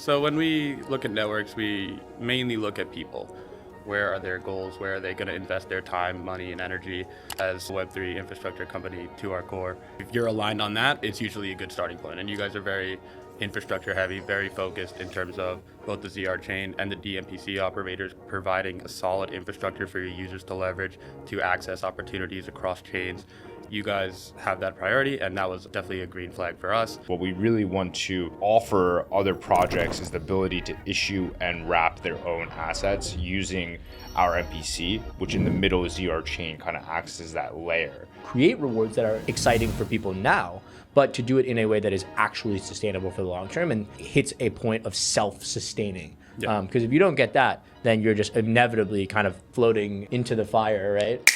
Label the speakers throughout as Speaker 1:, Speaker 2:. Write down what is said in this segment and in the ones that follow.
Speaker 1: So when we look at networks, we mainly look at people. Where are their goals? Where are they going to invest their time, money, and energy as a Web3 infrastructure company to our core? If you're aligned on that, it's usually a good starting point. And you guys are very infrastructure heavy, very focused in terms of both the ZR chain and the dMPC operators providing a solid infrastructure for your users to leverage to access opportunities across chains. You guys have that priority, and that was definitely a green flag for us.
Speaker 2: What we really want to offer other projects is the ability to issue and wrap their own assets using our MPC, which in the middle of ZR chain kind of acts as that layer.
Speaker 3: Create rewards that are exciting for people now, but to do it in a way that is actually sustainable for the long term and hits a point of self-sustaining. Because if you don't get that, then you're just inevitably kind of floating into the fire, right?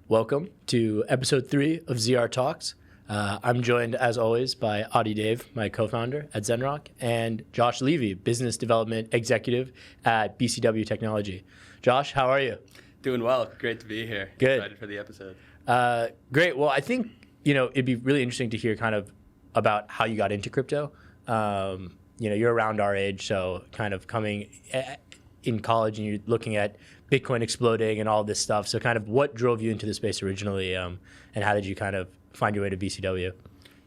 Speaker 3: Welcome to episode 3 of zrTalks. I'm joined, as always, by Adi Dave, my co-founder at Zenrock, and Josh Levy, business development executive at BCW Technology. Josh, how are you?
Speaker 1: Doing well. Great to be here.
Speaker 3: Good.
Speaker 1: Excited for the episode.
Speaker 3: Great. Well, I think, it'd be really interesting to hear kind of about how you got into crypto. You're around our age, so kind of coming in college and you're looking at Bitcoin exploding and all this stuff. So kind of what drove you into the space originally, and how did you kind of find your way to BCW?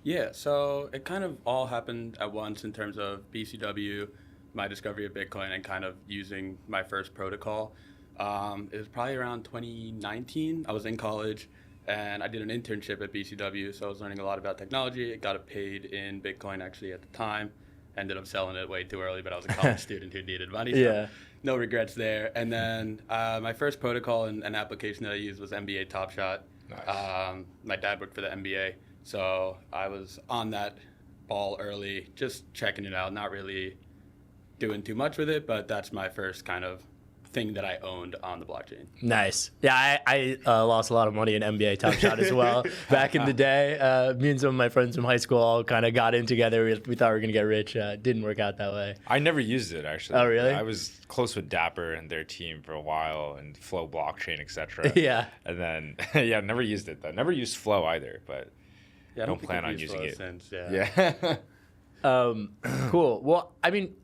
Speaker 1: Yeah, so it kind of all happened at once in terms of BCW, my discovery of Bitcoin, and kind of using my first protocol. It was probably around 2019. I was in college and I did an internship at BCW, so I was learning a lot about technology. I got it paid in Bitcoin actually at the time. Ended up selling it way too early, but I was a college student who needed money. So
Speaker 3: Yeah.
Speaker 1: No regrets there. And then my first protocol and application that I used was NBA Top Shot.
Speaker 2: Nice.
Speaker 1: My dad worked for the NBA, so I was on that ball early, just checking it out, not really doing too much with it, but that's my first kind of thing that I owned on the blockchain.
Speaker 3: Nice. Yeah, I lost a lot of money in NBA Top Shot as well. Back in the day, me and some of my friends from high school all kind of got in together. We thought we were going to get rich. Didn't work out that way.
Speaker 2: I never used it, actually.
Speaker 3: Oh, really?
Speaker 2: I was close with Dapper and their team for a while, and Flow Blockchain, etc.
Speaker 3: Yeah.
Speaker 2: And then, never used it, though. Never used Flow either, but
Speaker 1: Yeah, I
Speaker 2: don't
Speaker 1: think
Speaker 2: plan
Speaker 1: I've
Speaker 2: on
Speaker 1: used
Speaker 2: using
Speaker 1: Flow
Speaker 2: it.
Speaker 1: since, yeah.
Speaker 3: Cool. Well, I mean,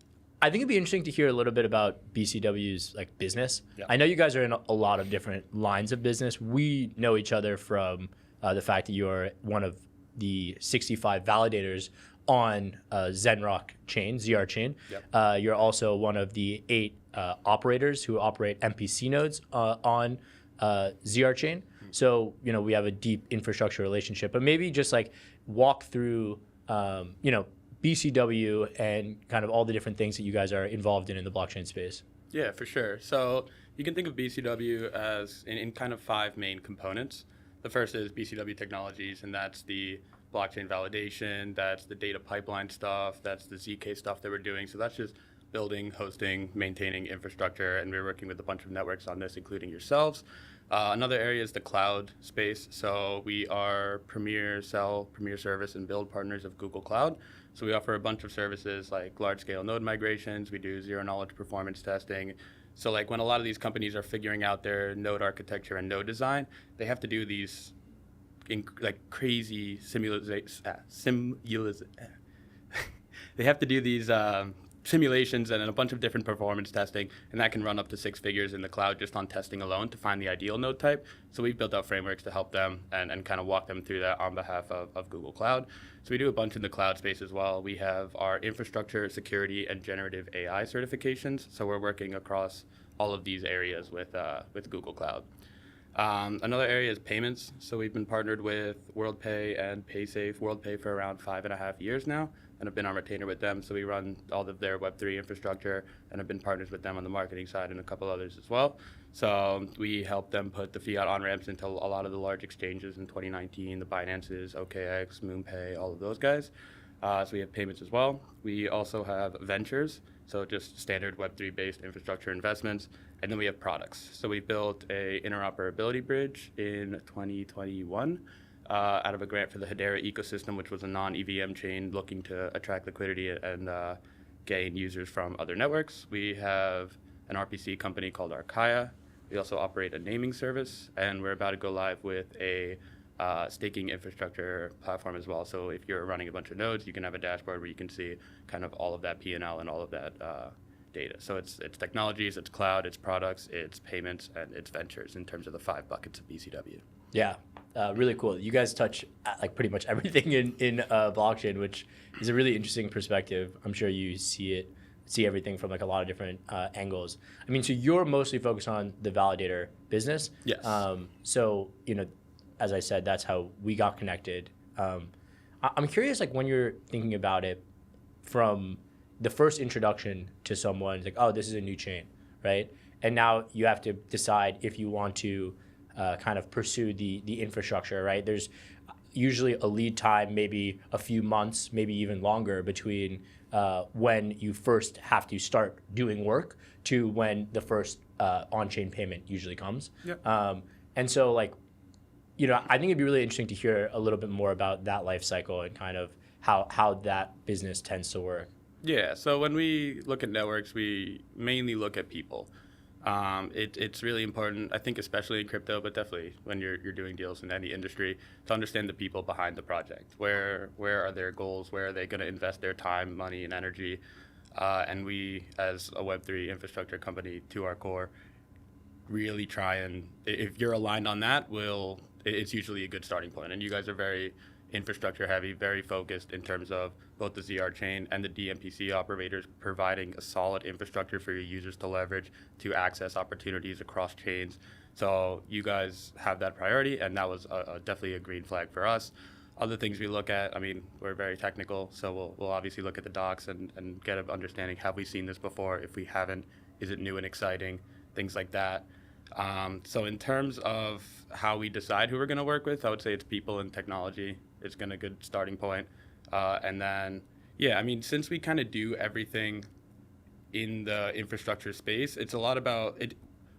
Speaker 3: I think it'd be interesting to hear a little bit about BCW's business.
Speaker 1: Yeah.
Speaker 3: I know you guys are in a lot of different lines of business. We know each other from the fact that you're one of the 65 validators on Zenrock chain, ZR chain.
Speaker 1: Yep.
Speaker 3: You're also one of the 8 operators who operate MPC nodes on ZR chain. Mm-hmm. So, we have a deep infrastructure relationship, but maybe just walk through, BCW and kind of all the different things that you guys are involved in the blockchain space.
Speaker 1: Yeah, for sure. So you can think of BCW as in kind of 5 main components. The first is BCW Technologies, and that's the blockchain validation, that's the data pipeline stuff, that's the ZK stuff that we're doing. So that's just building, hosting, maintaining infrastructure, and we're working with a bunch of networks on this, including yourselves. Another area is the cloud space. So we are premier service and build partners of Google Cloud. So we offer a bunch of services like large-scale node migrations. We do zero-knowledge performance testing. So when a lot of these companies are figuring out their node architecture and node design, they have to do these crazy they have to do these simulations and a bunch of different performance testing, and that can run up to 6 figures in the cloud just on testing alone to find the ideal node type. So we've built out frameworks to help them and kind of walk them through that on behalf of Google Cloud. So we do a bunch in the cloud space as well. We have our infrastructure, security, and generative AI certifications. So we're working across all of these areas with Google Cloud. Another area is payments. So we've been partnered with WorldPay and PaySafe. WorldPay for around 5.5 years now, and have been on retainer with them. So we run all of their Web3 infrastructure and have been partners with them on the marketing side and a couple others as well. So we help them put the fiat on-ramps into a lot of the large exchanges in 2019, the Binances, OKX, MoonPay, all of those guys. So we have payments as well. We also have ventures, so just standard Web3-based infrastructure investments. And then we have products. So we built a interoperability bridge in 2021 out of a grant for the Hedera ecosystem, which was a non-EVM chain looking to attract liquidity and gain users from other networks. We have an RPC company called Archaea. We also operate a naming service, and we're about to go live with a staking infrastructure platform as well. So if you're running a bunch of nodes, you can have a dashboard where you can see kind of all of that P&L and all of that data. So it's technologies, it's cloud, it's products, it's payments, and it's ventures in terms of the 5 buckets of BCW.
Speaker 3: Yeah, really cool. You guys touch like pretty much everything in blockchain, which is a really interesting perspective. I'm sure you see everything from like a lot of different angles. I mean, so you're mostly focused on the validator business.
Speaker 1: Yes.
Speaker 3: So, as I said, that's how we got connected. I'm curious, like when you're thinking about it from the first introduction to someone, like, oh, this is a new chain, right? And now you have to decide if you want to kind of pursue the infrastructure, right? There's usually a lead time, maybe a few months, maybe even longer between when you first have to start doing work to when the first on-chain payment usually comes.
Speaker 1: Yep.
Speaker 3: And so like, I think it'd be really interesting to hear a little bit more about that life cycle and kind of how that business tends to work.
Speaker 1: Yeah, so when we look at networks, we mainly look at people. It's really important, I think, especially in crypto, but definitely when you're doing deals in any industry, to understand the people behind the project. Where are their goals? Where are they going to invest their time, money, and energy? And we, as a Web3 infrastructure company, to our core, really try and, if you're aligned on that, it's usually a good starting point. And you guys are very infrastructure heavy, very focused in terms of both the ZR chain and the dMPC operators, providing a solid infrastructure for your users to leverage to access opportunities across chains. So you guys have that priority, and that was definitely a green flag for us. Other things we look at, I mean, we're very technical, so we'll obviously look at the docs and get an understanding, have we seen this before? If we haven't, is it new and exciting? Things like that. So in terms of how we decide who we're going to work with, I would say it's people and technology is a good starting point. And then, yeah, I mean, since we kind of do everything in the infrastructure space, it's a lot about it.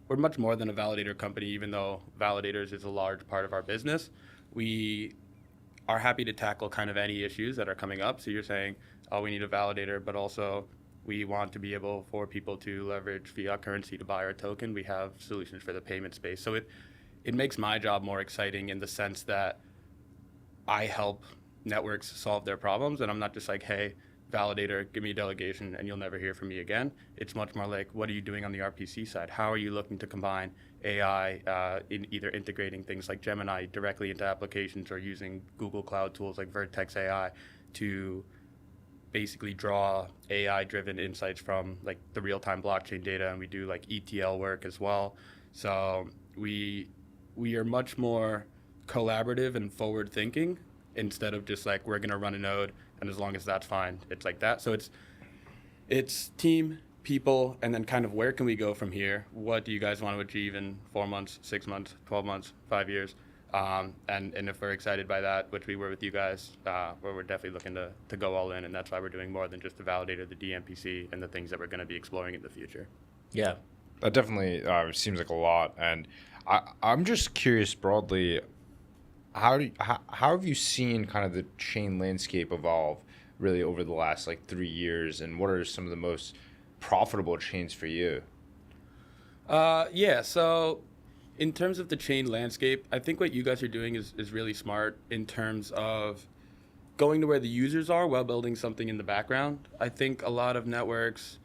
Speaker 1: We're much more than a validator company, even though validators is a large part of our business. We are happy to tackle kind of any issues that are coming up. So you're saying, oh, we need a validator, but also we want to be able for people to leverage fiat currency to buy our token. We have solutions for the payment space. So it makes my job more exciting in the sense that I help networks solve their problems, and I'm not just like, hey, validator, give me a delegation and you'll never hear from me again. It's much more like, what are you doing on the RPC side? How are you looking to combine AI in either integrating things like Gemini directly into applications or using Google Cloud tools like Vertex AI to basically draw AI-driven insights from like the real-time blockchain data, and we do like ETL work as well. So we are much more collaborative and forward-thinking instead of just like, we're going to run a node, and as long as that's fine, it's like that. So it's team, people, and then kind of where can we go from here? What do you guys want to achieve in 4 months, 6 months, 12 months, 5 years? And if we're excited by that, which we were with you guys, we're definitely looking to go all in, and that's why we're doing more than just the validator, the dMPC, and the things that we're going to be exploring in the future.
Speaker 3: Yeah.
Speaker 2: That definitely seems like a lot. And I'm just curious broadly, how have you seen kind of the chain landscape evolve really over the last like 3 years, and what are some of the most profitable chains for you?
Speaker 1: Yeah, so in terms of the chain landscape, I think what you guys are doing is really smart in terms of going to where the users are while building something in the background. I think a lot of networks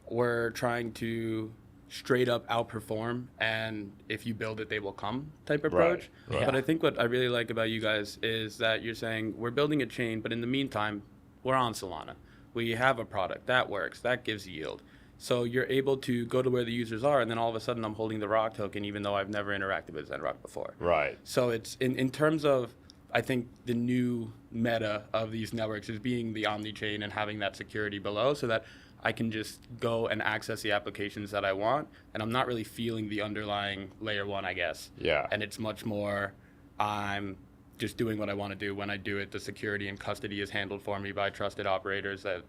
Speaker 1: were trying to straight up outperform, and if you build it, they will come type approach.
Speaker 2: Right.
Speaker 1: But I think what I really like about you guys is that you're saying we're building a chain, but in the meantime, we're on Solana. We have a product that works, that gives yield. So you're able to go to where the users are, and then all of a sudden I'm holding the Rock token, even though I've never interacted with Zenrock before.
Speaker 2: Right.
Speaker 1: So it's in terms of, I think the new meta of these networks is being the omni-chain and having that security below, so that I can just go and access the applications that I want, and I'm not really feeling the underlying layer one, I guess.
Speaker 2: Yeah.
Speaker 1: And it's much more, I'm just doing what I want to do. When I do it, the security and custody is handled for me by trusted operators that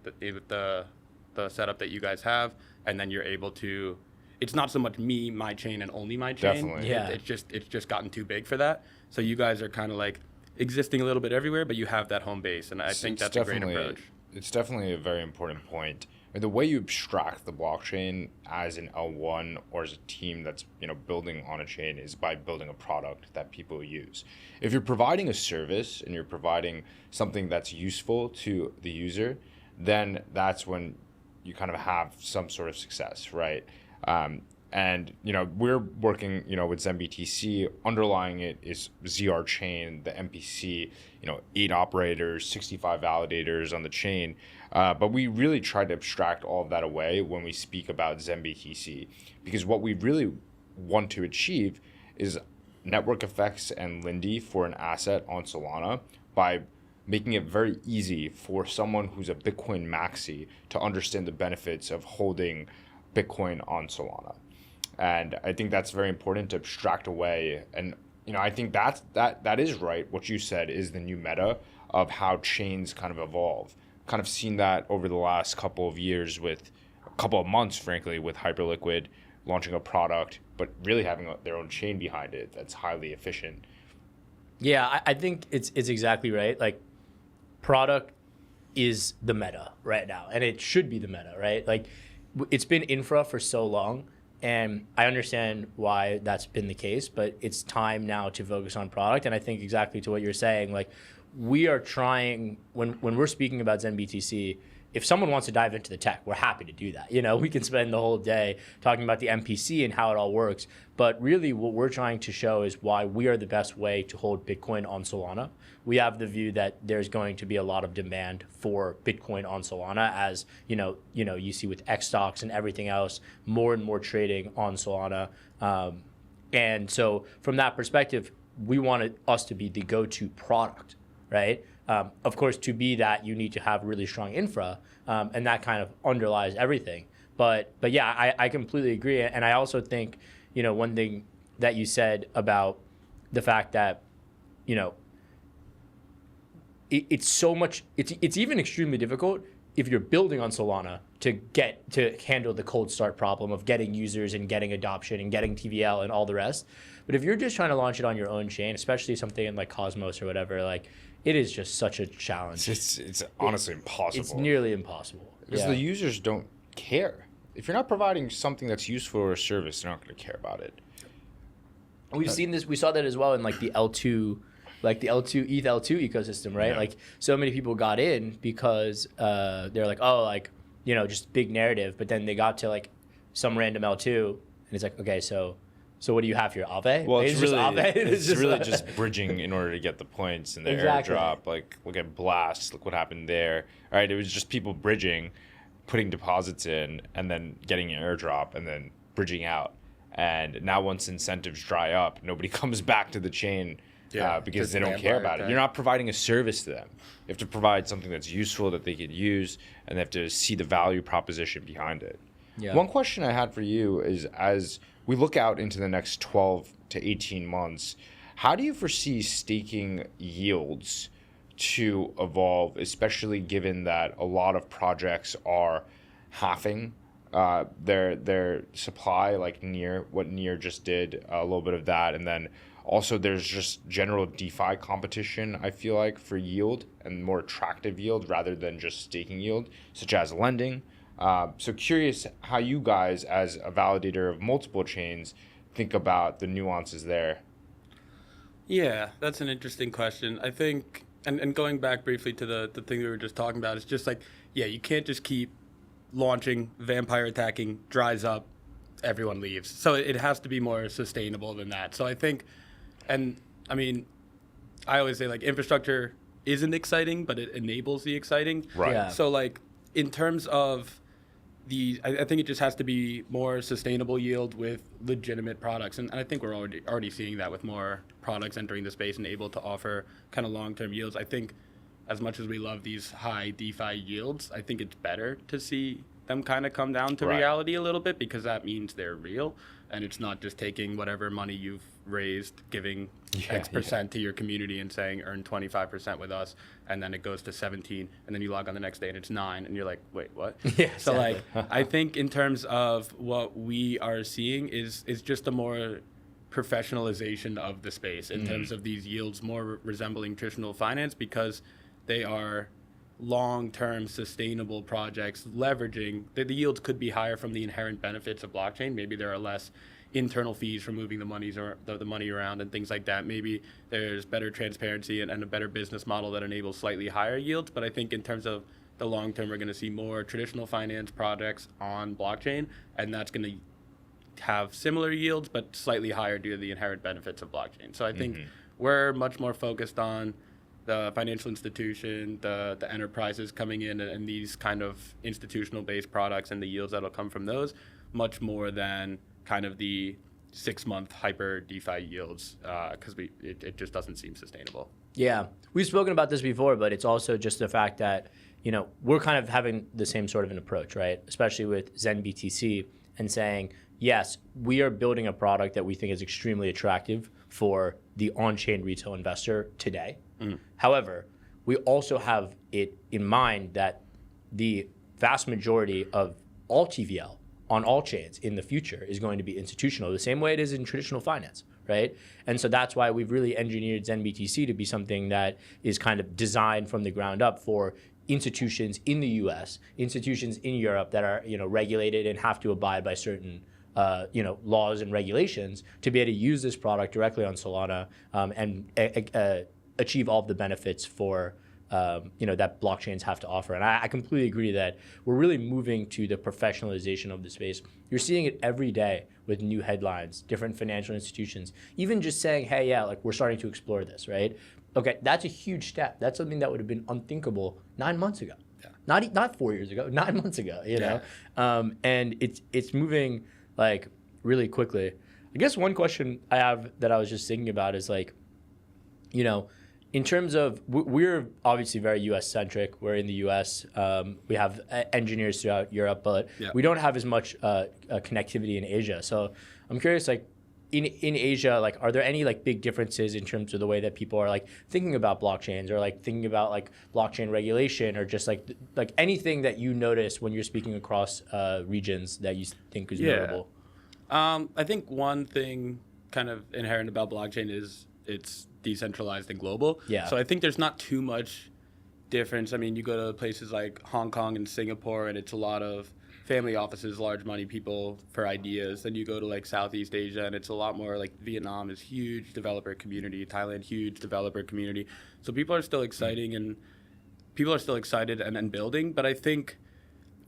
Speaker 1: the setup that you guys have, and then you're able to, it's not so much me, my chain, and only my chain.
Speaker 2: Definitely.
Speaker 3: Yeah.
Speaker 1: It's just gotten too big for that. So you guys are kind of like existing a little bit everywhere, but you have that home base, and I think that's a great approach.
Speaker 2: It's definitely a very important point. And the way you abstract the blockchain as an L1 or as a team that's building on a chain is by building a product that people use. If you're providing a service and you're providing something that's useful to the user, then that's when you kind of have some sort of success, right? And we're working with ZenBTC. Underlying it is zrChain, the MPC, 8 operators, 65 validators on the chain. But we really try to abstract all of that away when we speak about ZenBTC, because what we really want to achieve is network effects and Lindy for an asset on Solana by making it very easy for someone who's a Bitcoin maxi to understand the benefits of holding Bitcoin on Solana. And I think that's very important to abstract away. And I think that is right. What you said is the new meta of how chains kind of evolve. Kind of seen that over the last couple of years, with a couple of months, frankly, with Hyperliquid launching a product, but really having their own chain behind it that's highly efficient.
Speaker 3: Yeah, I think it's exactly right. Like, product is the meta right now, and it should be the meta, right? Like, it's been infra for so long. And I understand why that's been the case, but it's time now to focus on product. And I think exactly to what you're saying, like, we are trying, when we're speaking about ZenBTC, if someone wants to dive into the tech, we're happy to do that. We can spend the whole day talking about the MPC and how it all works. But really what we're trying to show is why we are the best way to hold Bitcoin on Solana. We have the view that there's going to be a lot of demand for Bitcoin on Solana, as you see with X stocks and everything else, more and more trading on Solana. And so from that perspective, we wanted us to be the go-to product, right? Of course, to be that, you need to have really strong infra, and that kind of underlies everything. But yeah, I completely agree. And I also think, one thing that you said about the fact that, it's so much, it's even extremely difficult if you're building on Solana to handle the cold start problem of getting users and getting adoption and getting TVL and all the rest. But if you're just trying to launch it on your own chain, especially something in like Cosmos or whatever, like, it is just such a challenge.
Speaker 2: It's honestly impossible.
Speaker 3: It's nearly impossible.
Speaker 2: Because the users don't care. If you're not providing something that's useful or a service, they're not going to care about it.
Speaker 3: We've seen this. We saw that as well in like the L2, ETH L2 ecosystem, right?
Speaker 2: Yeah.
Speaker 3: Like, so many people got in because they're like, oh, like, just big narrative. But then they got to like some random L2, and it's like, okay, so what do you have here, Aave?
Speaker 2: Well, it's really,
Speaker 3: Aave?
Speaker 2: it's really just bridging in order to get the points and the airdrop. Like, look at Blast. Look what happened there. All right, it was just people bridging, putting deposits in, and then getting an airdrop, and then bridging out. And now once incentives dry up, nobody comes back to the chain because they don't care about it. You're not providing a service to them. You have to provide something that's useful that they could use, and they have to see the value proposition behind it.
Speaker 3: Yeah.
Speaker 2: One question I had for you is, as we look out into the next 12 to 18 months, how do you foresee staking yields to evolve, especially given that a lot of projects are halving their supply, like what Near just did, a little bit of that, and then also there's just general DeFi competition, I feel like, for yield and more attractive yield rather than just staking yield, such as lending. So curious how you guys, as a validator of multiple chains, think about the nuances there.
Speaker 1: Yeah, that's an interesting question. I think, and going back briefly to the thing we were just talking about, it's just like, yeah, you can't just keep launching, vampire attacking, dries up, everyone leaves. So it has to be more sustainable than that. So I think, and I mean, I always say, like, infrastructure isn't exciting, but it enables the exciting.
Speaker 2: Right.
Speaker 3: Yeah.
Speaker 1: So, like, in terms of I think it just has to be more sustainable yield with legitimate products. And I think we're already seeing that with more products entering the space and able to offer kind of long-term yields. I think as much as we love these high DeFi yields, I think it's better to see them kind of come down to reality a little bit, because that means they're real. And it's not just taking whatever money you've raised, giving X% to your community and saying earn 25% with us, and then it goes to 17, and then you log on the next day and it's 9, and you're like, wait, what?
Speaker 3: Yeah,
Speaker 1: so
Speaker 3: exactly.
Speaker 1: like, I think in terms of what we are seeing is just a more professionalization of the space in terms of these yields more resembling traditional finance, because they are long-term sustainable projects leveraging the yields could be higher from the inherent benefits of blockchain. Maybe there are less internal fees for moving the money around and things like that. Maybe there's better transparency and a better business model that enables slightly higher yields. But I think in terms of the long term, we're going to see more traditional finance projects on blockchain, and that's going to have similar yields but slightly higher due to the inherent benefits of blockchain. So I think we're much more focused on the financial institution, the enterprises coming in, and these kind of institutional-based products and the yields that'll come from those, much more than kind of the 6-month hyper DeFi yields, because it just doesn't seem sustainable.
Speaker 3: Yeah, we've spoken about this before, but it's also just the fact that, you know, we're kind of having the same sort of an approach, right? Especially with ZenBTC, and saying, yes, we are building a product that we think is extremely attractive for the on-chain retail investor today. However, we also have it in mind that the vast majority of all TVL on all chains in the future is going to be institutional, the same way it is in traditional finance, right? And so that's why we've really engineered ZenBTC to be something that is kind of designed from the ground up for institutions in the US, institutions in Europe that are, you know, regulated and have to abide by certain laws and regulations to be able to use this product directly on Solana and achieve all of the benefits for that blockchains have to offer. And I completely agree that we're really moving to the professionalization of the space. You're seeing it every day with new headlines, different financial institutions, even just saying, hey, yeah, like we're starting to explore this, right? Okay, that's a huge step. That's something that would have been unthinkable 9 months ago. Yeah. Not 4 years ago, 9 months ago, you know? And it's moving like really quickly. I guess one question I have that I was just thinking about is like, you know, in terms of, we're obviously very US centric. We're in the US. We have engineers throughout Europe, but we don't have as much connectivity in Asia. So I'm curious, like in Asia, like are there any like big differences in terms of the way that people are like thinking about blockchains or like thinking about like blockchain regulation or just like anything that you notice when you're speaking across regions that you think is notable?
Speaker 1: I think one thing kind of inherent about blockchain is it's decentralized and global. Yeah. So I think there's not too much difference. I mean, you go to places like Hong Kong and Singapore, and it's a lot of family offices, large money people for ideas. Then you go to like Southeast Asia, and it's a lot more like Vietnam is huge developer community, Thailand huge developer community. So people are still excited and building. But I think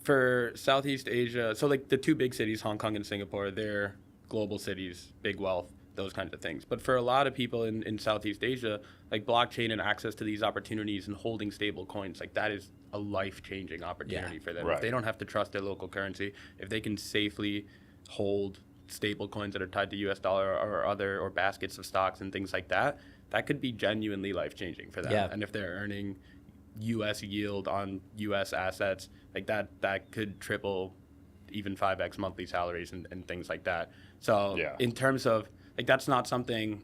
Speaker 1: for Southeast Asia, so like the two big cities, Hong Kong and Singapore, they're global cities, big wealth, those kinds of things. But for a lot of people in Southeast Asia, like blockchain and access to these opportunities and holding stable coins, like that is a life-changing opportunity for them. Right. If they don't have to trust their local currency, if they can safely hold stable coins that are tied to US dollar or baskets of stocks and things like that, that could be genuinely life-changing for them. Yeah. And if they're earning US yield on US assets, like that could triple even 5x monthly salaries and things like that. So in terms of, like that's not something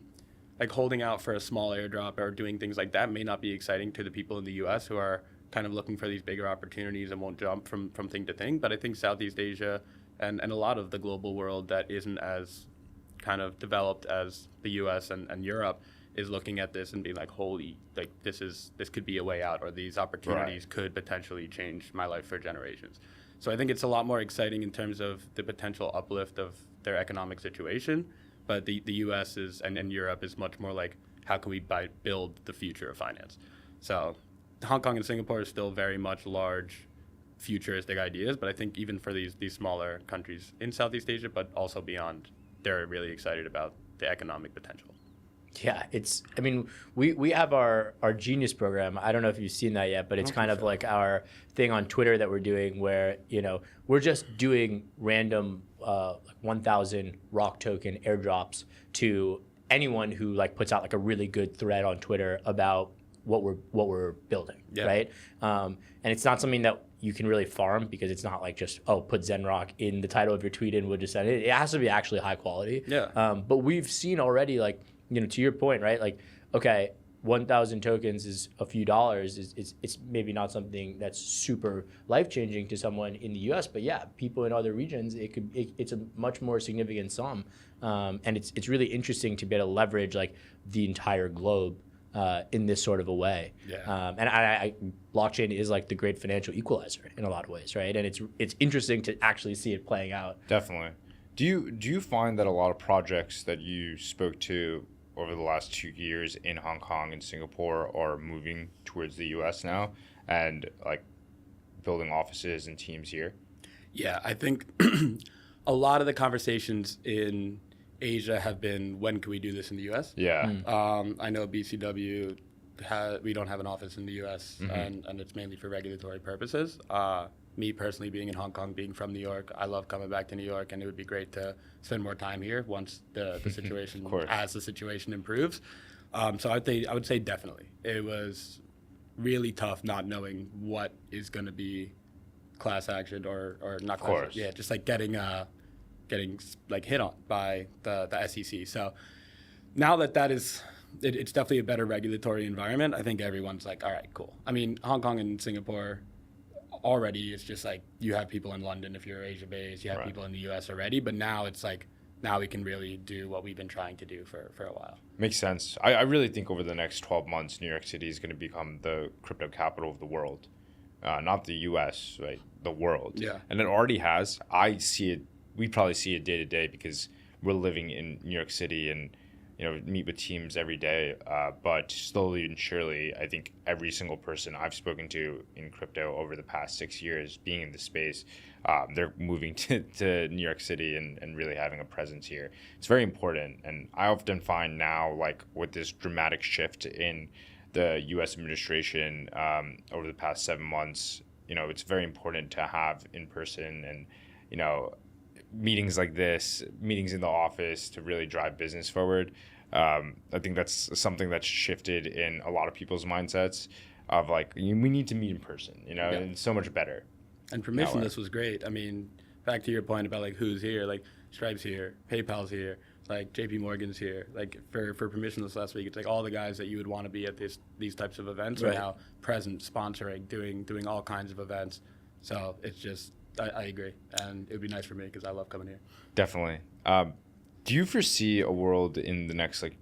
Speaker 1: like holding out for a small airdrop or doing things like that may not be exciting to the people in the US who are kind of looking for these bigger opportunities and won't jump from thing to thing. But I think Southeast Asia and a lot of the global world that isn't as kind of developed as the US and Europe is looking at this and being like, holy, like this could be a way out, or these opportunities could potentially change my life for generations. So I think it's a lot more exciting in terms of the potential uplift of their economic situation. But the U.S. and Europe is much more like, how can we build the future of finance? So Hong Kong and Singapore are still very much large futuristic ideas, but I think even for these smaller countries in Southeast Asia, but also beyond, they're really excited about the economic potential.
Speaker 3: Yeah, we have our Genius program. I don't know if you've seen that yet, but it's kind of like our thing on Twitter that we're doing where, you know, we're just doing random 1,000 Rock token airdrops to anyone who like puts out like a really good thread on Twitter about what we're building, right? And it's not something that you can really farm because it's not like just, put Zenrock in the title of your tweet and we'll just send it. It has to be actually high quality. Yeah. But we've seen already, like, you know, to your point, right? Like, okay, 1,000 tokens is a few dollars. It's maybe not something that's super life-changing to someone in the U.S., but yeah, people in other regions, it's a much more significant sum, and it's really interesting to be able to leverage like the entire globe in this sort of a way.
Speaker 1: Yeah.
Speaker 3: And I blockchain is like the great financial equalizer in a lot of ways, right? And it's interesting to actually see it playing out.
Speaker 2: Definitely. Do you find that a lot of projects that you spoke to over the last 2 years in Hong Kong and Singapore are moving towards the US now and like building offices and teams here?
Speaker 1: Yeah, I think a lot of the conversations in Asia have been, when can we do this in the US?
Speaker 2: Yeah.
Speaker 1: I know BCW, we don't have an office in the US, and it's mainly for regulatory purposes. Me personally, being in Hong Kong, being from New York, I love coming back to New York, and it would be great to spend more time here once the situation, as the situation improves. So I would say definitely. It was really tough not knowing what is going to be class action or not class action. Yeah, just like getting like hit on by the SEC. So now that is, it's definitely a better regulatory environment. I think everyone's like, all right, cool. I mean, Hong Kong and Singapore already, it's just like you have people in London if you're Asia based, you have people in the US already, but now it's like, now we can really do what we've been trying to do for a while.
Speaker 2: Makes sense. I really think over the next 12 months, New York City is going to become the crypto capital of the world. Not the US, right? The world.
Speaker 1: Yeah.
Speaker 2: And it already has. I see it. We probably see it day to day because we're living in New York City and, you know, meet with teams every day. But slowly and surely, I think every single person I've spoken to in crypto over the past 6 years being in the space, they're moving to New York City and really having a presence here. It's very important. And I often find now, like with this dramatic shift in the U.S. administration over the past 7 months, you know, it's very important to have in person and, you know, meetings like this, meetings in the office to really drive business forward. I think that's something that's shifted in a lot of people's mindsets of like, we need to meet in person, you know, and it's so much better.
Speaker 1: And permissionless was great. I mean, back to your point about like who's here, like Stripe's here, PayPal's here, like JP Morgan's here. Like for permissionless last week, it's like all the guys that you would want to be at these types of events are now present, sponsoring, doing all kinds of events. So it's just, I agree. And it would be nice for me because I love coming here.
Speaker 2: Definitely. Do you foresee a world in the next like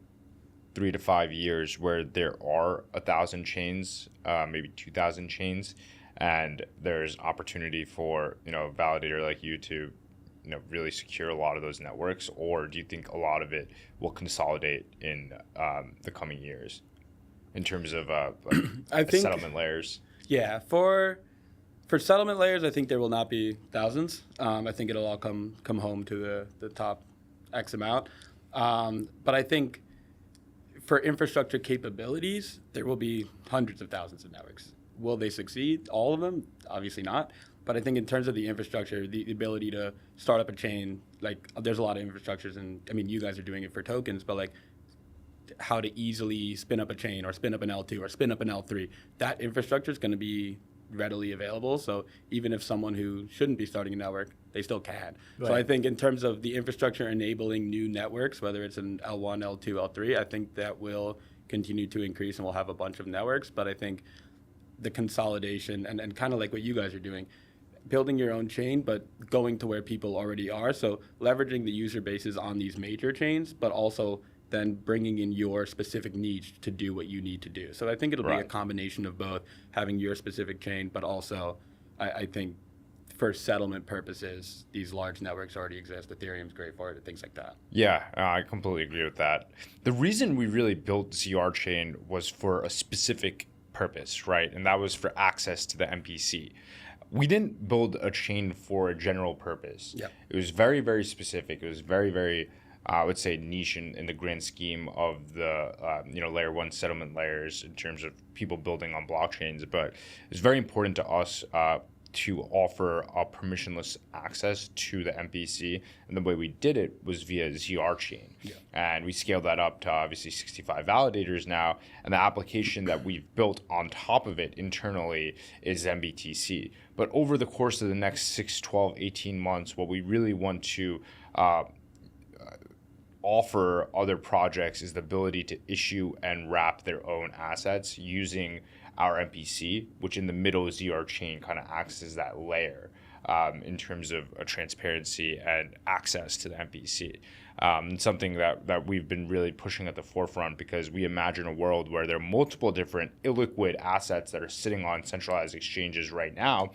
Speaker 2: 3 to 5 years where there are 1,000 chains, maybe 2,000 chains, and there's opportunity for, you know, a validator like you to, you know, really secure a lot of those networks? Or do you think a lot of it will consolidate in the coming years in terms of I think settlement layers?
Speaker 1: Yeah, for settlement layers, I think there will not be thousands. I think it'll all come home to the top X amount. But I think for infrastructure capabilities, there will be hundreds of thousands of networks. Will they succeed? All of them? Obviously not. But I think in terms of the infrastructure, the ability to start up a chain, like there's a lot of infrastructures, and I mean, you guys are doing it for tokens, but like how to easily spin up a chain or spin up an L2 or spin up an L3, that infrastructure is going to be readily available. So even if someone who shouldn't be starting a network, they still can. Right. So I think in terms of the infrastructure enabling new networks, whether it's an L1, L2, L3, I think that will continue to increase and we'll have a bunch of networks. But I think the consolidation and kind of like what you guys are doing, building your own chain, but going to where people already are. So leveraging the user bases on these major chains, but also then bringing in your specific needs to do what you need to do. So I think it'll be a combination of both, having your specific chain, but also I think for settlement purposes, these large networks already exist. Ethereum's great for it and things like that.
Speaker 2: Yeah, I completely agree with that. The reason we really built zrChain was for a specific purpose, right? And that was for access to the MPC. We didn't build a chain for a general purpose. Yeah. It was very, very specific. It was very, very, I would say, niche in the grand scheme of the layer one settlement layers in terms of people building on blockchains. But it's very important to us to offer a permissionless access to the MPC. And the way we did it was via zrChain. Yeah. And we scaled that up to obviously 65 validators now. And the application that we've built on top of it internally is dMPC. But over the course of the next 6, 12, 18 months, what we really want to offer other projects is the ability to issue and wrap their own assets using our MPC, which in the middle ZR chain kind of acts as that layer in terms of transparency and access to the MPC. Something that we've been really pushing at the forefront, because we imagine a world where there are multiple different illiquid assets that are sitting on centralized exchanges right now,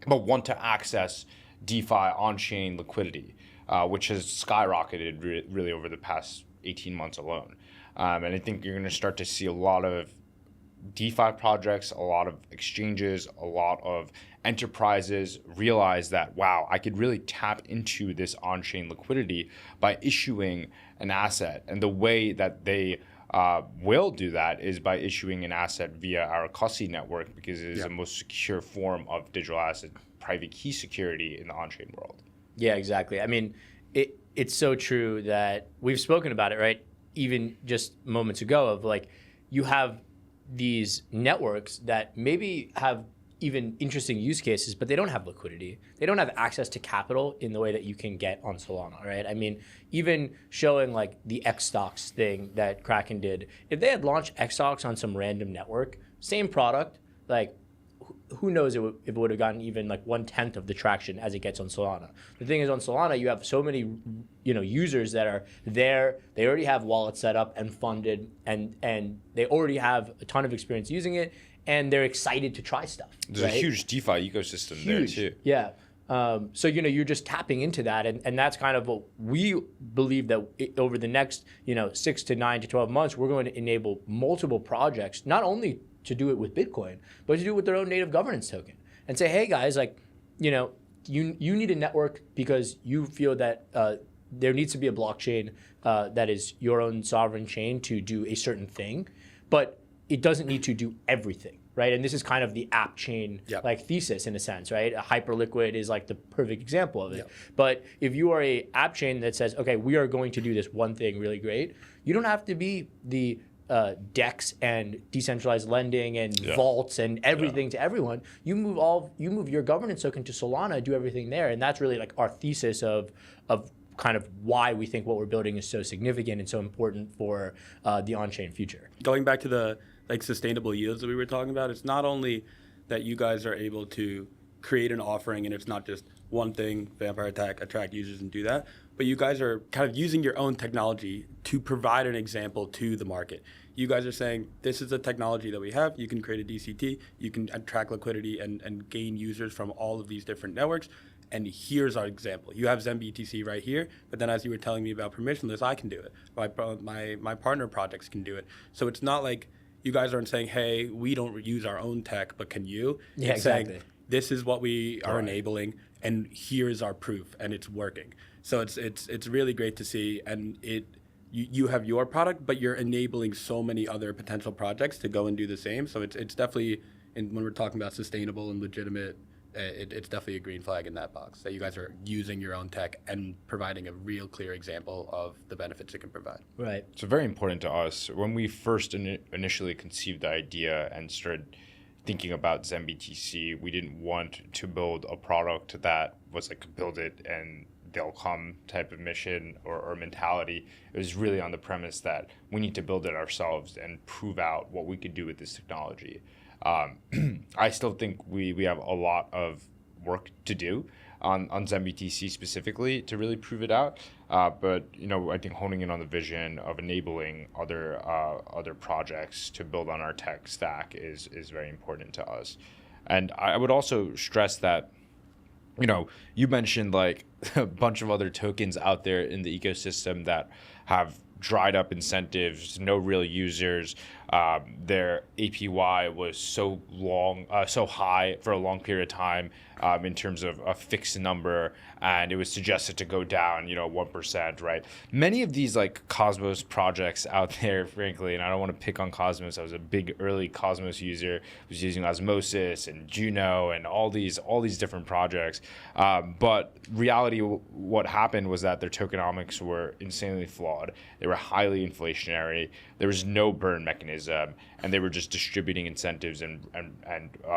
Speaker 2: but want to access DeFi on-chain liquidity, which has skyrocketed really over the past 18 months alone. And I think you're going to start to see a lot of DeFi projects, a lot of exchanges, a lot of enterprises realize that, wow, I could really tap into this on-chain liquidity by issuing an asset. And the way that they will do that is by issuing an asset via our custody network, because it is the most secure form of digital asset private key security in the on-chain world.
Speaker 3: Yeah, exactly. I mean, it's so true that we've spoken about it, right? Even just moments ago, of like, you have these networks that maybe have even interesting use cases, but they don't have liquidity. They don't have access to capital in the way that you can get on Solana, right? I mean, even showing like the XStocks thing that Kraken did, if they had launched XStocks on some random network, same product, like who knows if it would have gotten even like 1/10 of the traction as it gets on Solana. The thing is, on Solana, you have so many, users that are there. They already have wallets set up and funded, and they already have a ton of experience using it, and they're excited to try stuff.
Speaker 2: There's a huge DeFi ecosystem there too.
Speaker 3: Yeah. So, you're just tapping into that. And that's kind of what we believe, that over the next, 6 to 9 to 12 months, we're going to enable multiple projects, not only to do it with Bitcoin, but to do it with their own native governance token, and say, hey guys, like, you need a network because you feel that there needs to be a blockchain that is your own sovereign chain to do a certain thing, but it doesn't need to do everything, right? And this is kind of the app chain like thesis in a sense, right? A Hyperliquid is like the perfect example of it. Yep. But if you are a app chain that says, okay, we are going to do this one thing really great, you don't have to be the DEX and decentralized lending and vaults and everything to everyone. You move your governance token to Solana, do everything there, and that's really like our thesis of kind of why we think what we're building is so significant and so important for the on-chain future.
Speaker 1: Going back to the sustainable yields that we were talking about, it's not only that you guys are able to create an offering and it's not just one thing, vampire attack, attract users and do that, but you guys are kind of using your own technology to provide an example to the market. You guys are saying, this is the technology that we have. You can create a DCT, you can attract liquidity and gain users from all of these different networks. And here's our example. You have zBTC right here, but then as you were telling me about permissionless, I can do it. My partner projects can do it. So it's not like you guys aren't saying, hey, we don't use our own tech, but can you?
Speaker 3: Yeah,
Speaker 1: it's
Speaker 3: exactly.
Speaker 1: Saying, this is what we are enabling, and here's our proof, and it's working. So it's really great to see, and you have your product, but you're enabling so many other potential projects to go and do the same. So it's definitely, when we're talking about sustainable and legitimate, it's definitely a green flag in that box, that you guys are using your own tech and providing a real clear example of the benefits it can provide.
Speaker 3: Right.
Speaker 2: So very important to us. When we first initially conceived the idea and started thinking about zBTC, we didn't want to build a product that was like build it and they'll come type of mission or mentality. It was really on the premise that we need to build it ourselves and prove out what we could do with this technology. I still think we have a lot of work to do on zBTC specifically to really prove it out. But I think honing in on the vision of enabling other projects to build on our tech stack is very important to us. And I would also stress that, you mentioned like a bunch of other tokens out there in the ecosystem that have dried up incentives, no real users. Their APY was so high for a long period of time in terms of a fixed number, and it was suggested to go down, 1%, right? Many of these like Cosmos projects out there, frankly, and I don't want to pick on Cosmos. I was a big early Cosmos user, was using Osmosis and Juno and all these different projects. But reality, what happened was that their tokenomics were insanely flawed. They were highly inflationary. There was no burn mechanism, and they were just distributing incentives and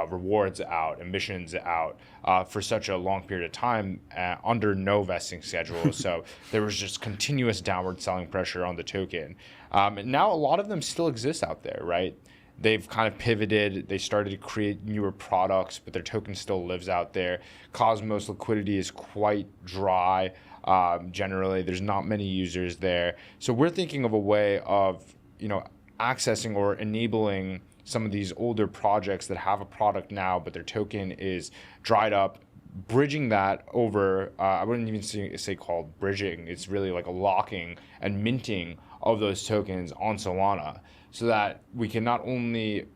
Speaker 2: rewards out, emissions out for such a long period of time under no vesting schedule. So there was just continuous downward selling pressure on the token. And now a lot of them still exist out there, right? they've kind of pivoted. They started to create newer products, but their token still lives out there. Cosmos liquidity is quite dry. Generally, there's not many users there. So we're thinking of a way of, accessing or enabling some of these older projects that have a product now, but their token is dried up, bridging that over, I wouldn't even say called bridging, it's really like a locking and minting of those tokens on Solana, so that we can not only,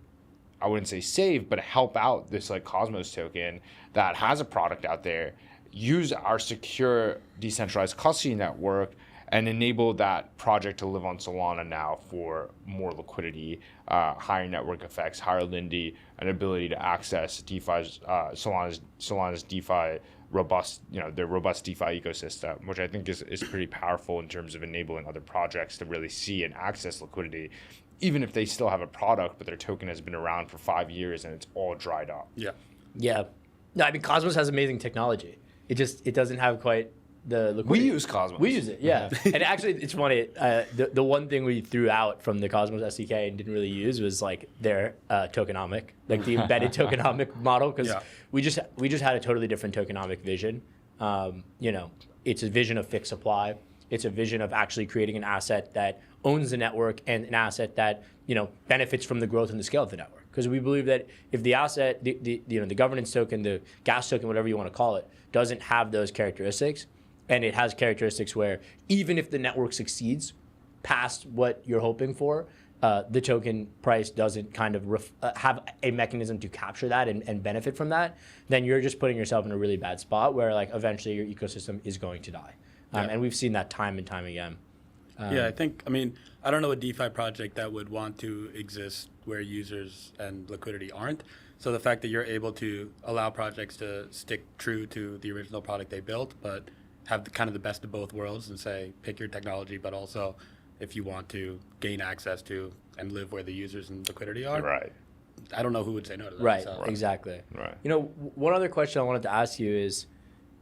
Speaker 2: I wouldn't say save, but help out this like Cosmos token that has a product out there, use our secure decentralized custody network, and enable that project to live on Solana now for more liquidity, higher network effects, higher Lindy, and ability to access DeFi's, Solana's DeFi robust, their robust DeFi ecosystem, which I think is pretty powerful in terms of enabling other projects to really see and access liquidity, even if they still have a product, but their token has been around for 5 years and it's all dried up.
Speaker 1: Yeah.
Speaker 3: Yeah. No, I mean, Cosmos has amazing technology. It doesn't have quite the liquidity.
Speaker 2: We use Cosmos.
Speaker 3: We use it, yeah. And actually, it's funny. The one thing we threw out from the Cosmos SDK and didn't really use was like their tokenomic, like the embedded tokenomic model, because we just had a totally different tokenomic vision. It's a vision of fixed supply. It's a vision of actually creating an asset that owns the network and an asset that benefits from the growth and the scale of the network. Because we believe that if the asset, the governance token, the gas token, whatever you want to call it, doesn't have those characteristics, and it has characteristics where even if the network succeeds past what you're hoping for, the token price doesn't kind of have a mechanism to capture that and benefit from that, then you're just putting yourself in a really bad spot where like eventually your ecosystem is going to die. And we've seen that time and time again.
Speaker 1: I don't know a DeFi project that would want to exist where users and liquidity aren't. So the fact that you're able to allow projects to stick true to the original product they built, but have kind of the best of both worlds and say, pick your technology, but also if you want to gain access to and live where the users and liquidity are.
Speaker 2: Right.
Speaker 1: I don't know who would say no to that.
Speaker 3: Right,
Speaker 1: So.
Speaker 3: exactly.
Speaker 2: Right.
Speaker 3: One other question I wanted to ask you is,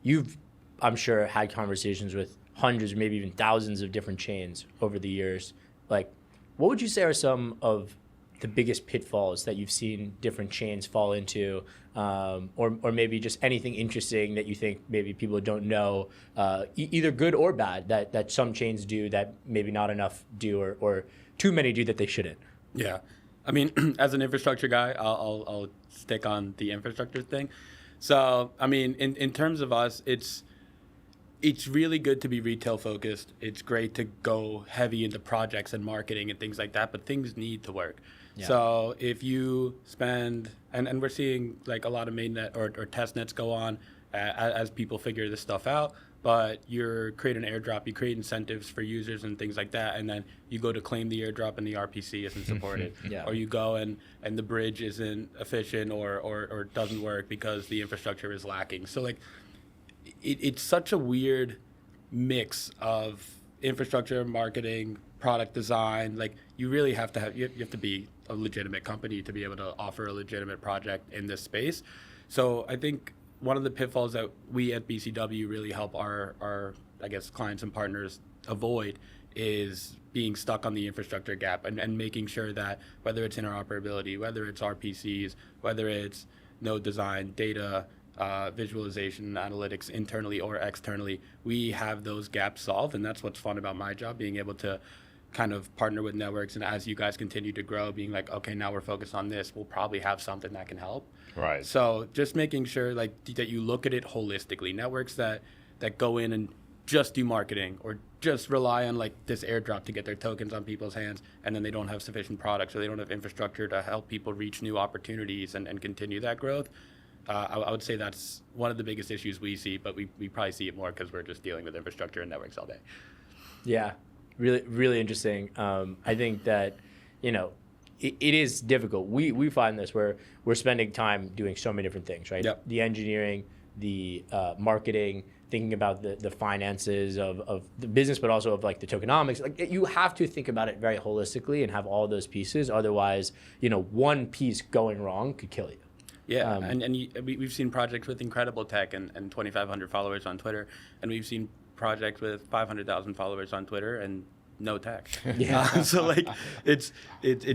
Speaker 3: you've, I'm sure, had conversations with hundreds or maybe even thousands of different chains over the years. Like, what would you say are some of the biggest pitfalls that you've seen different chains fall into, or maybe just anything interesting that you think maybe people don't know, either good or bad, that some chains do that maybe not enough do, or too many do that they shouldn't?
Speaker 1: Yeah. I mean, as an infrastructure guy, I'll stick on the infrastructure thing. So, I mean, in terms of us, it's really good to be retail focused. It's great to go heavy into projects and marketing and things like that, but things need to work. Yeah. So if you spend, and we're seeing like a lot of mainnet or test nets go on as people figure this stuff out, but you create an airdrop, you create incentives for users and things like that, and then you go to claim the airdrop and the RPC isn't supported. Or you go and the bridge isn't efficient or doesn't work because the infrastructure is lacking. So like it's such a weird mix of infrastructure, marketing, product design. Like you really have to be a legitimate company to be able to offer a legitimate project in this space. So I think one of the pitfalls that we at BCW really help our I guess clients and partners avoid is being stuck on the infrastructure gap and making sure that whether it's interoperability, whether it's RPCs, whether it's node design, data, visualization, analytics internally or externally, we have those gaps solved. And that's what's fun about my job, being able to kind of partner with networks, and as you guys continue to grow, being like, okay, now we're focused on this, we'll probably have something that can help.
Speaker 2: Right.
Speaker 1: So just making sure like that you look at it holistically. Networks that go in and just do marketing or just rely on like this airdrop to get their tokens on people's hands, and then they don't have sufficient products or they don't have infrastructure to help people reach new opportunities and continue that growth. I would say that's one of the biggest issues we see, but we probably see it more because we're just dealing with infrastructure and networks all day.
Speaker 3: Yeah, really, really interesting. I think that, it is difficult. We find this where we're spending time doing so many different things, right?
Speaker 1: Yep.
Speaker 3: The engineering, the marketing, thinking about the finances of the business, but also of like the tokenomics. Like you have to think about it very holistically and have all those pieces. Otherwise, one piece going wrong could kill you.
Speaker 1: Yeah, we've seen projects with incredible tech and 2,500 followers on Twitter, and we've seen projects with 500,000 followers on Twitter, and no tax.
Speaker 3: Yeah.
Speaker 1: So like it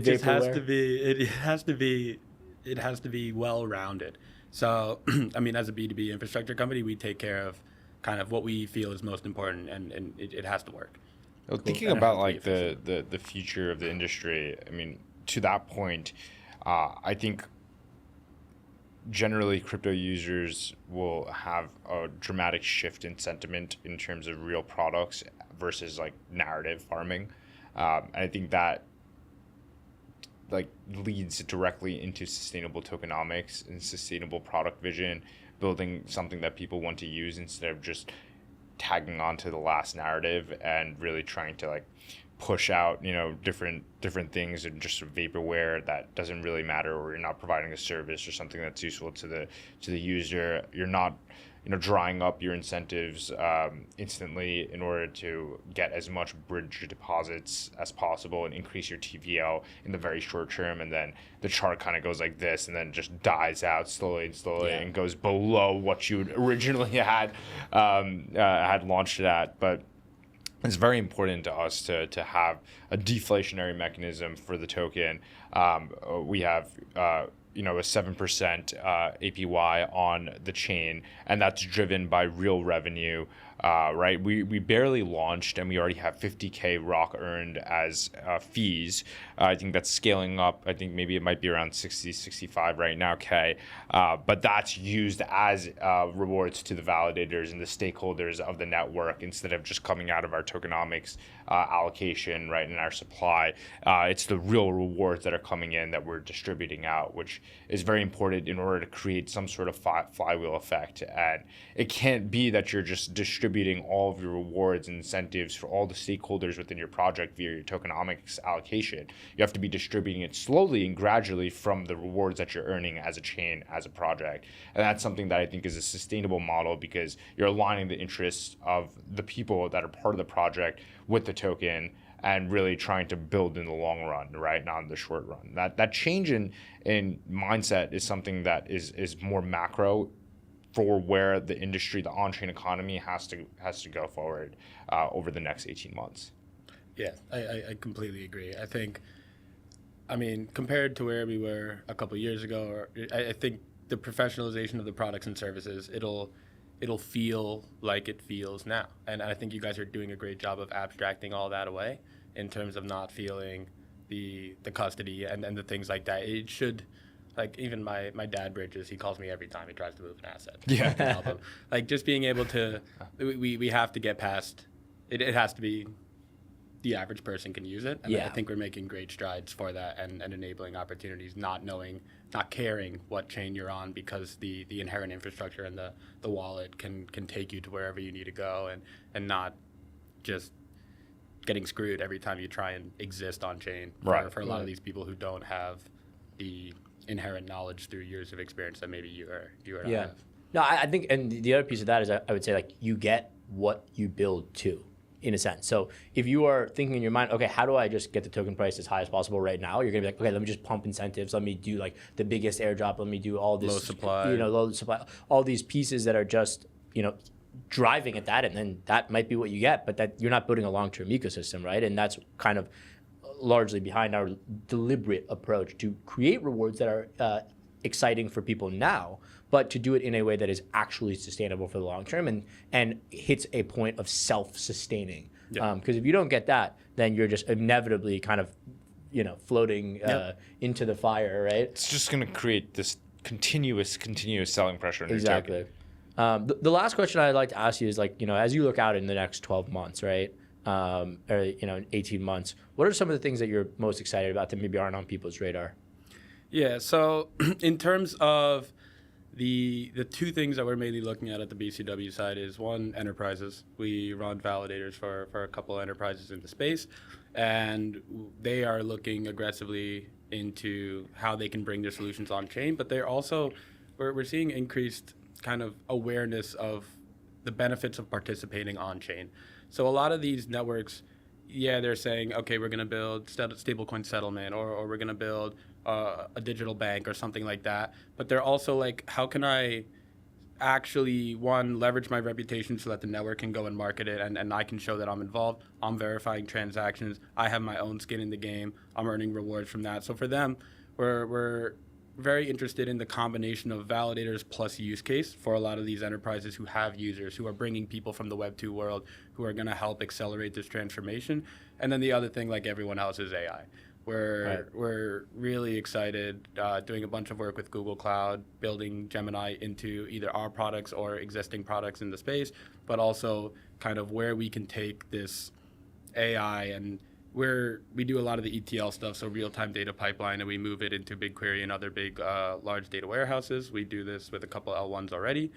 Speaker 1: just has
Speaker 3: Vaporware.
Speaker 1: to be it has to be well rounded. So I mean, as a B2B infrastructure company, we take care of kind of what we feel is most important, and it has to work.
Speaker 2: Well, thinking
Speaker 1: And it
Speaker 2: about
Speaker 1: has to be
Speaker 2: like
Speaker 1: efficient.
Speaker 2: the future of the industry, I mean, to that point, I think generally crypto users will have a dramatic shift in sentiment in terms of real products versus like narrative farming. And I think that like leads directly into sustainable tokenomics and sustainable product vision, building something that people want to use instead of just tagging on to the last narrative and really trying to like push out, you know, different things and just vaporware that doesn't really matter, or you're not providing a service or something that's useful to the user. You're not, you know, drying up your incentives instantly in order to get as much bridge deposits as possible and increase your TVL in the very short term, and then the chart kind of goes like this and then just dies out slowly and goes below what you originally had launched it at. But it's very important to us to have a deflationary mechanism for the token. We have you know, a 7% APY on the chain, and that's driven by real revenue. Right, we barely launched and we already have 50K ROC earned as fees. I think that's scaling up. I think maybe it might be around 60, 65 right now, K. But that's used as rewards to the validators and the stakeholders of the network instead of just coming out of our tokenomics allocation, right, in our supply. It's the real rewards that are coming in that we're distributing out, which is very important in order to create some sort of flywheel effect. And it can't be that you're just distributing all of your rewards and incentives for all the stakeholders within your project via your tokenomics allocation. You have to be distributing it slowly and gradually from the rewards that you're earning as a chain, as a project. And that's something that I think is a sustainable model, because you're aligning the interests of the people that are part of the project with the token and really trying to build in the long run, right, not in the short run. That change in mindset is something that is more macro for where the industry, the on-chain economy has to go forward over the next 18 months.
Speaker 1: Yeah, I completely agree. I think, I mean, compared to where we were a couple of years ago, or I think the professionalization of the products and services, it'll feel like it feels now. And I think you guys are doing a great job of abstracting all that away in terms of not feeling the custody and the things like that. It should, like, even my dad bridges, he calls me every time he tries to move an asset.
Speaker 2: Yeah.
Speaker 1: I can help him. Like, just being able to, we have to get past, it has to be the average person can use it. And I think we're making great strides for that and enabling opportunities, not caring what chain you're on, because the inherent infrastructure and the wallet can take you to wherever you need to go, and not just getting screwed every time you try and exist on chain for a lot of these people who don't have the inherent knowledge through years of experience that maybe you are have.
Speaker 3: No, I think, and the other piece of that is I would say, like, you get what you build to, in a sense. So if you are thinking in your mind, okay, how do I just get the token price as high as possible right now? You're gonna be like, okay, let me just pump incentives. Let me do like the biggest airdrop. Let me do all this
Speaker 1: Low supply.
Speaker 3: low supply, all these pieces that are just, driving at that, and then that might be what you get, but that you're not building a long-term ecosystem, right? And that's kind of largely behind our deliberate approach to create rewards that are exciting for people now, but to do it in a way that is actually sustainable for the long term and hits a point of self-sustaining. Because if you don't get that, then you're just inevitably kind of, floating into the fire, right?
Speaker 2: It's just going to create this continuous selling pressure on your token.
Speaker 3: The last question I'd like to ask you is, like, as you look out in the next 12 months, right? Or 18 months, what are some of the things that you're most excited about that maybe aren't on people's radar?
Speaker 1: Yeah, so in terms of the two things that we're mainly looking at the BCW side is, one, enterprises. We run validators for a couple of enterprises in the space, and they are looking aggressively into how they can bring their solutions on chain, but they're also, we're seeing increased kind of awareness of the benefits of participating on chain. So a lot of these networks, they're saying, okay, we're going to build stablecoin settlement, or we're going to build a digital bank or something like that. But they're also like, how can I actually, one, leverage my reputation so that the network can go and market it, and I can show that I'm involved. I'm verifying transactions. I have my own skin in the game. I'm earning rewards from that. So for them, we're very interested in the combination of validators plus use case for a lot of these enterprises who have users, who are bringing people from the Web 2 world, who are going to help accelerate this transformation. And then the other thing, like everyone else, is AI. We're really excited doing a bunch of work with Google Cloud, building Gemini into either our products or existing products in the space, but also kind of where we can take this AI, and we do a lot of the ETL stuff, so real-time data pipeline, and we move it into BigQuery and other big large data warehouses. We do this with a couple L1s already.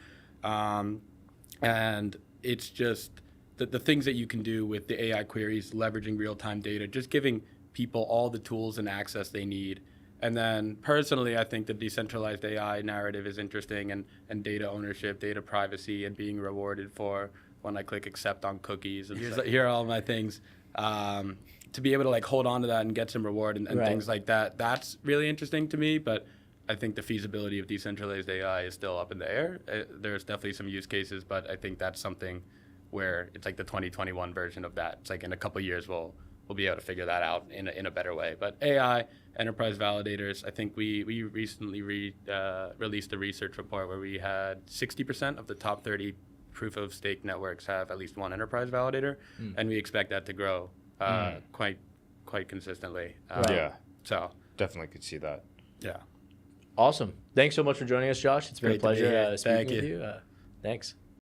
Speaker 1: And it's just the things that you can do with the AI queries, leveraging real-time data, just giving people all the tools and access they need. And then personally, I think the decentralized AI narrative is interesting, and data ownership, data privacy, and being rewarded for when I click accept on cookies. And here are all my things. To be able to like hold on to that and get some reward and things like that, that's really interesting to me. But I think the feasibility of decentralized AI is still up in the air. There's definitely some use cases, but I think that's something where it's like the 2021 version of that. It's like in a couple of years we'll be able to figure that out in a better way. But AI, enterprise validators, I think we recently released a research report where we had 60% of the top 30 proof of stake networks have at least one enterprise validator, and we expect that to grow quite consistently. So
Speaker 2: definitely could see that.
Speaker 1: Yeah.
Speaker 3: Awesome. Thanks so much for joining us, Josh. It's been
Speaker 1: Great
Speaker 3: a pleasure
Speaker 1: to be here.
Speaker 3: speaking
Speaker 1: Thank
Speaker 3: with
Speaker 1: you.
Speaker 3: you. Thanks.